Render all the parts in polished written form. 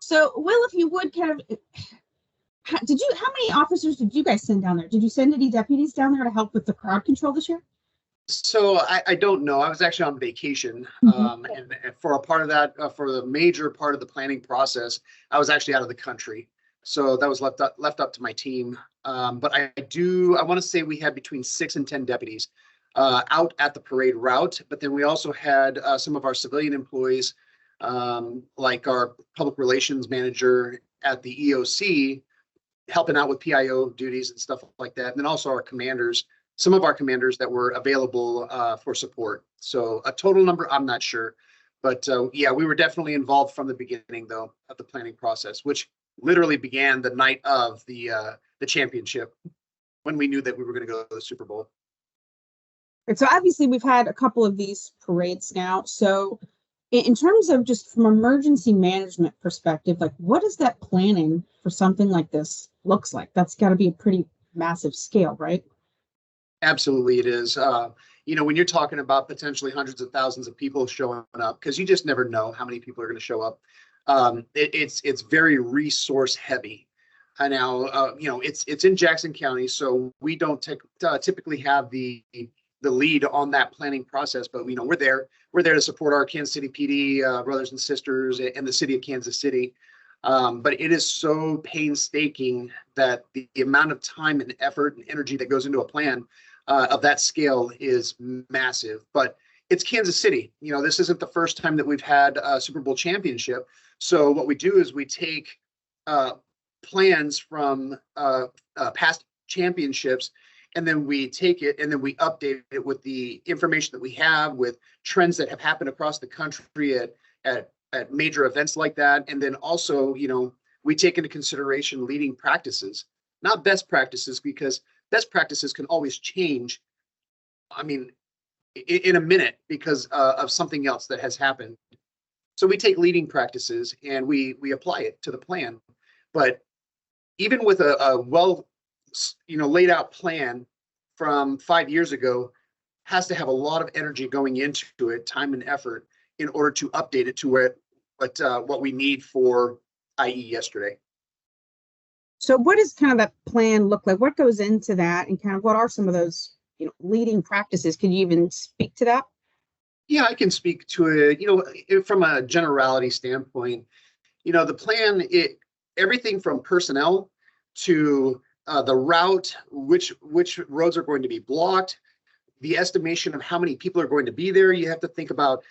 So, Will, if you would kind of, how many officers did you guys send down there? Did you send any deputies down there to help with the crowd control this year? So I don't know. I was actually on vacation, and for a part of that, for the major part of the planning process, I was actually out of the country. So that was left up to my team. But I want to say we had between 6 and 10 deputies out at the parade route. But then we also had some of our civilian employees, like our public relations manager at the EOC, helping out with PIO duties and stuff like that. And then also our commanders, some of our commanders that were available for support. So a total number, I'm not sure. But yeah, we were definitely involved from the beginning, though, of the planning process, which literally began the night of the championship when we knew that we were going to go to the Super Bowl. And so obviously we've had a couple of these parades now. So in terms of just from emergency management perspective, like what does that planning for something like this looks like? That's got to be a pretty massive scale, right? Absolutely, it is. When you're talking about potentially hundreds of thousands of people showing up, because you just never know how many people are going to show up. It's very resource heavy. Now, it's in Jackson County, so we don't typically have the lead on that planning process. But we're there. We're there to support our Kansas City PD brothers and sisters and the city of Kansas City. But it is so painstaking that the amount of time and effort and energy that goes into a plan of that scale is massive. But it's Kansas City. This isn't the first time that we've had a Super Bowl championship. So what we do is we take plans from past championships, and then we take it and then we update it with the information that we have, with trends that have happened across the country at major events like that. And then also, we take into consideration leading practices, not best practices, because best practices can always change. I mean, in a minute because of something else that has happened. So we take leading practices and we apply it to the plan. But even with a well, laid out plan from 5 years ago, has to have a lot of energy going into it, time and effort, in order to update it to what we need for IE yesterday. So what does kind of that plan look like? What goes into that, and kind of what are some of those leading practices? Can you even speak to that? Yeah, I can speak to it. From a generality standpoint, the plan, everything from personnel to the route, which roads are going to be blocked, the estimation of how many people are going to be there. You have to think about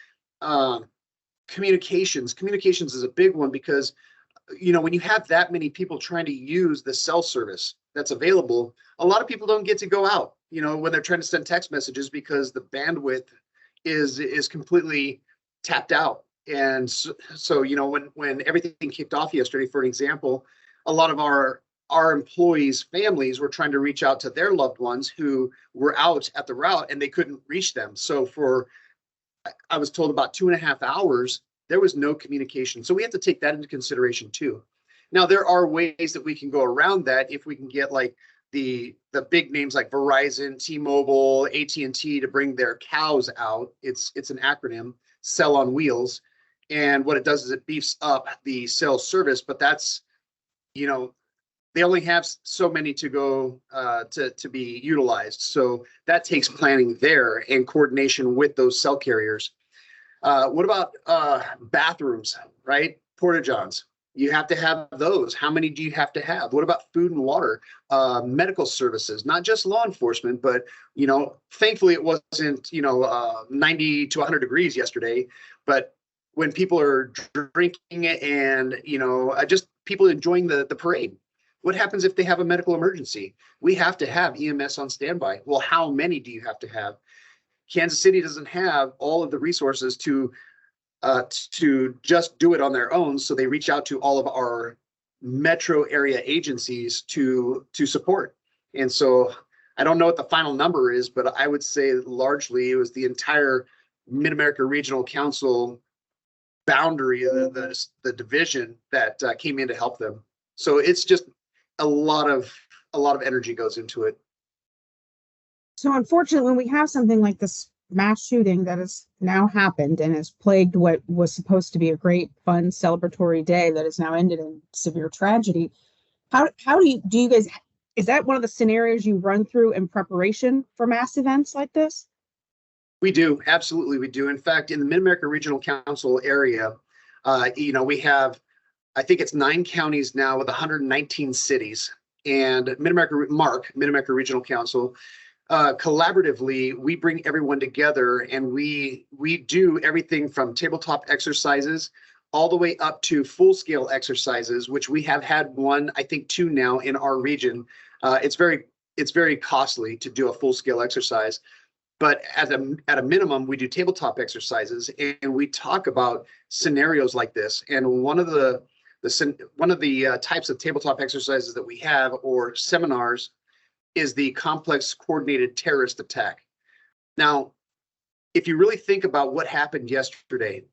communications. Communications is a big one because, when you have that many people trying to use the cell service that's available, a lot of people don't get to go out, when they're trying to send text messages because the bandwidth is completely tapped out. And so when everything kicked off yesterday, for an example, a lot of our employees' families were trying to reach out to their loved ones who were out at the route and they couldn't reach them. So I was told about 2.5 hours, there was no communication. So we have to take that into consideration too. Now, there are ways that we can go around that if we can get like the big names like Verizon, T-Mobile, AT&T to bring their cows out. It's an acronym, Cell on Wheels. And what it does is it beefs up the cell service, but that's, they only have so many to go to be utilized. So that takes planning there and coordination with those cell carriers. What about bathrooms, right? Porta-johns. You have to have those. How many do you have to have? What about food and water? Medical services, not just law enforcement, but, thankfully it wasn't, 90 to 100 degrees yesterday. But when people are drinking and, just people enjoying the parade, what happens if they have a medical emergency? We have to have EMS on standby. Well, how many do you have to have? Kansas City doesn't have all of the resources to just do it on their own. So they reach out to all of our metro area agencies to support. And so I don't know what the final number is, but I would say largely it was the entire Mid-America Regional Council boundary of the division that came in to help them. So it's just a lot of energy goes into it. So unfortunately, when we have something like this mass shooting that has now happened and has plagued what was supposed to be a great, fun, celebratory day that has now ended in severe tragedy. How do you guys, is that one of the scenarios you run through in preparation for mass events like this? We do, absolutely, we do. In fact, in the Mid-America Regional Council area, we have, I think it's 9 counties now with 119 cities. And Mid-America Regional Council, collaboratively, we bring everyone together, and we do everything from tabletop exercises all the way up to full-scale exercises, which we have had one, I think 2 now in our region. It's very costly to do a full-scale exercise. But at a minimum, we do tabletop exercises, and we talk about scenarios like this. And one of the types of tabletop exercises that we have, or seminars, is the complex coordinated terrorist attack. Now, if you really think about what happened yesterday,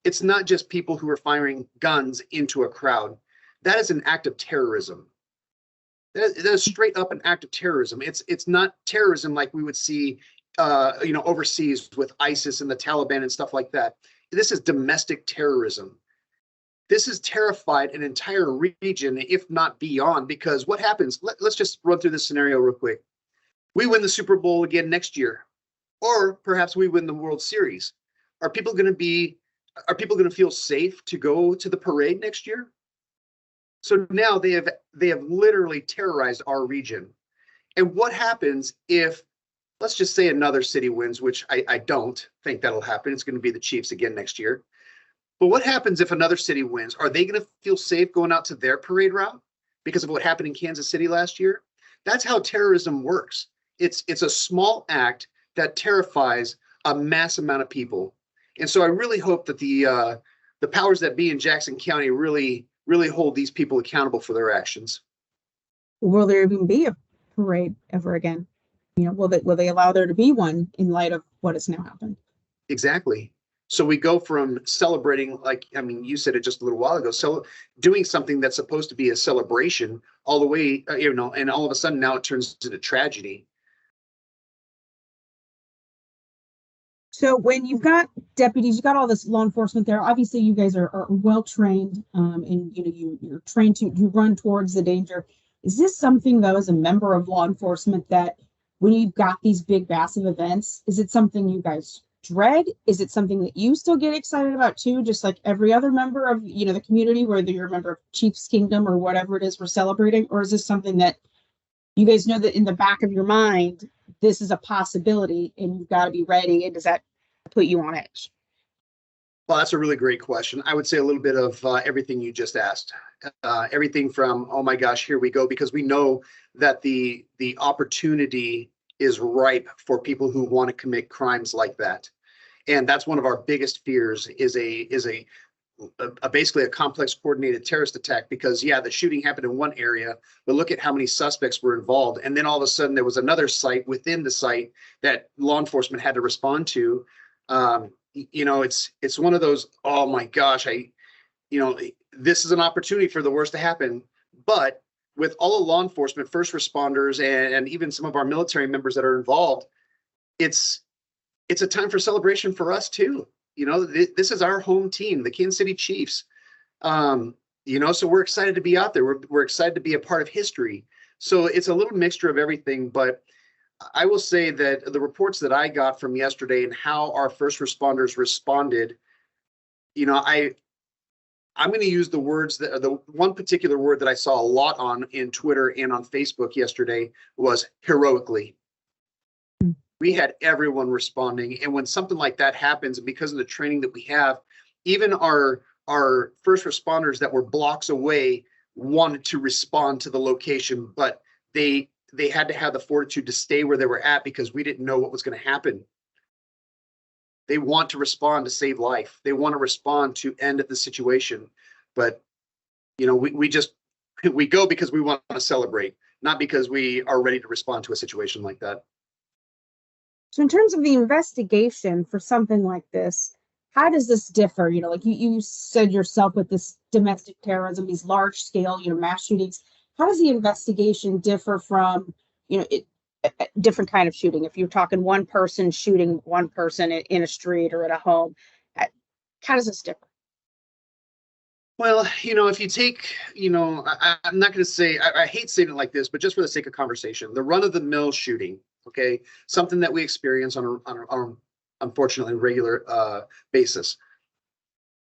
it's not just people who are firing guns into a crowd. That is an act of terrorism. That is straight up an act of terrorism. It's not terrorism like we would see overseas with ISIS and the Taliban and stuff like that. This is domestic terrorism. This has terrified an entire region, if not beyond, because what happens, let's just run through this scenario real quick. We win the Super Bowl again next year, or perhaps we win the World Series. Are people going to feel safe to go to the parade next year? So now they have literally terrorized our region. And what happens if, let's just say, another city wins, which I don't think that'll happen. It's going to be the Chiefs again next year. But what happens if another city wins? Are they going to feel safe going out to their parade route because of what happened in Kansas City last year? That's how terrorism works. It's a small act that terrifies a mass amount of people. And so I really hope that the powers that be in Jackson County really hold these people accountable for their actions. Will there even be a parade ever again? Will they allow there to be one in light of what has now happened? Exactly. So we go from celebrating, you said it just a little while ago, so doing something that's supposed to be a celebration all the way, and all of a sudden now it turns into tragedy. So when you've got deputies, you've got all this law enforcement there. Obviously, you guys are well trained, and you're trained to run towards the danger. Is this something, though, as a member of law enforcement, that when you've got these big, massive events, is it something you guys dread? Is it something that you still get excited about too, just like every other member of the community, whether you're a member of Chiefs Kingdom or whatever it is we're celebrating? Or is this something that you guys know that in the back of your mind, this is a possibility and you've got to be ready? And does that put you on edge? Well, that's a really great question. I would say a little bit of everything you just asked. Everything from, oh my gosh, here we go, because we know that the opportunity is ripe for people who want to commit crimes like that. And that's one of our biggest fears, is basically a complex coordinated terrorist attack, because the shooting happened in one area, but look at how many suspects were involved. And then all of a sudden there was another site within the site that law enforcement had to respond to. It's one of those, oh my gosh, this is an opportunity for the worst to happen. But with all the law enforcement, first responders, and even some of our military members that are involved, it's a time for celebration for us too. This is our home team, the Kansas City Chiefs. So we're excited to be out there. We're excited to be a part of history. So it's a little mixture of everything. But I will say that the reports that I got from yesterday and how our first responders responded, I'm going to use the words the one particular word that I saw a lot on in Twitter and on Facebook yesterday was heroically. We had everyone responding. And when something like that happens, and because of the training that we have, even our first responders that were blocks away wanted to respond to the location, but they had to have the fortitude to stay where they were at because we didn't know what was going to happen. They want to respond to save life. They want to respond to end the situation. But, we go because we want to celebrate, not because we are ready to respond to a situation like that. So in terms of the investigation for something like this, how does this differ? Like you said yourself, with this domestic terrorism, these large scale, mass shootings, how does the investigation differ from, different kind of shooting. If you're talking one person shooting one person in a street or at a home, how does this differ? Well, if you take, I'm not going to say, I hate saying it like this, but just for the sake of conversation, the run-of-the-mill shooting, okay, something that we experience on a unfortunately regular basis.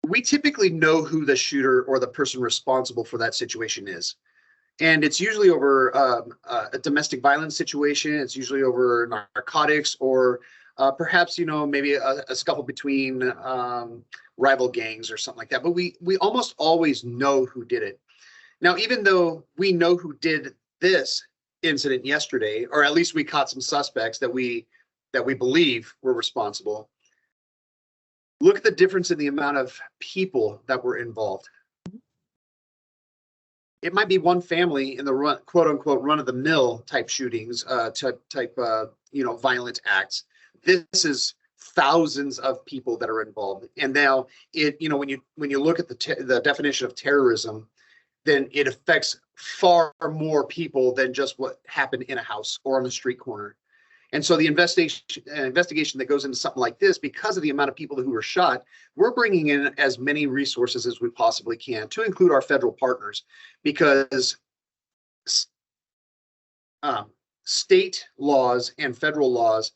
We typically know who the shooter or the person responsible for that situation is. And it's usually over a domestic violence situation. It's usually over narcotics or perhaps, maybe a scuffle between rival gangs or something like that. But we almost always know who did it. Now, even though we know who did this incident yesterday, or at least we caught some suspects that we believe were responsible, look at the difference in the amount of people that were involved. It might be one family in the quote unquote run of the mill type shootings, violent acts. This is thousands of people that are involved. And now when you look at the definition of terrorism, then it affects far more people than just what happened in a house or on a street corner. And so the investigation that goes into something like this, because of the amount of people who were shot, we're bringing in as many resources as we possibly can, to include our federal partners, because state laws and federal laws,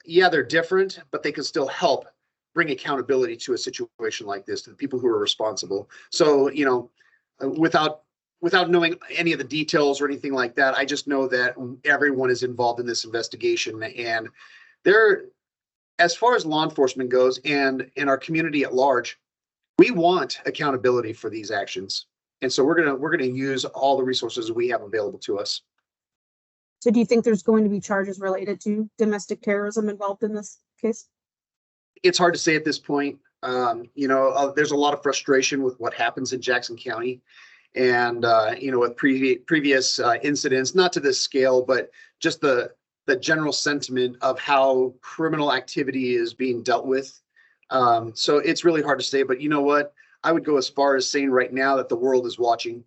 yeah, they're different, but they can still help bring accountability to a situation like this to the people who are responsible. So, without knowing any of the details or anything like that, I just know that everyone is involved in this investigation. And as far as law enforcement goes and in our community at large, we want accountability for these actions. And so we're gonna use all the resources we have available to us. So do you think there's going to be charges related to domestic terrorism involved in this case? It's hard to say at this point. There's a lot of frustration with what happens in Jackson County. And, with previous incidents, not to this scale, but just the general sentiment of how criminal activity is being dealt with. So it's really hard to say, but you know what? I would go as far as saying right now that the world is watching.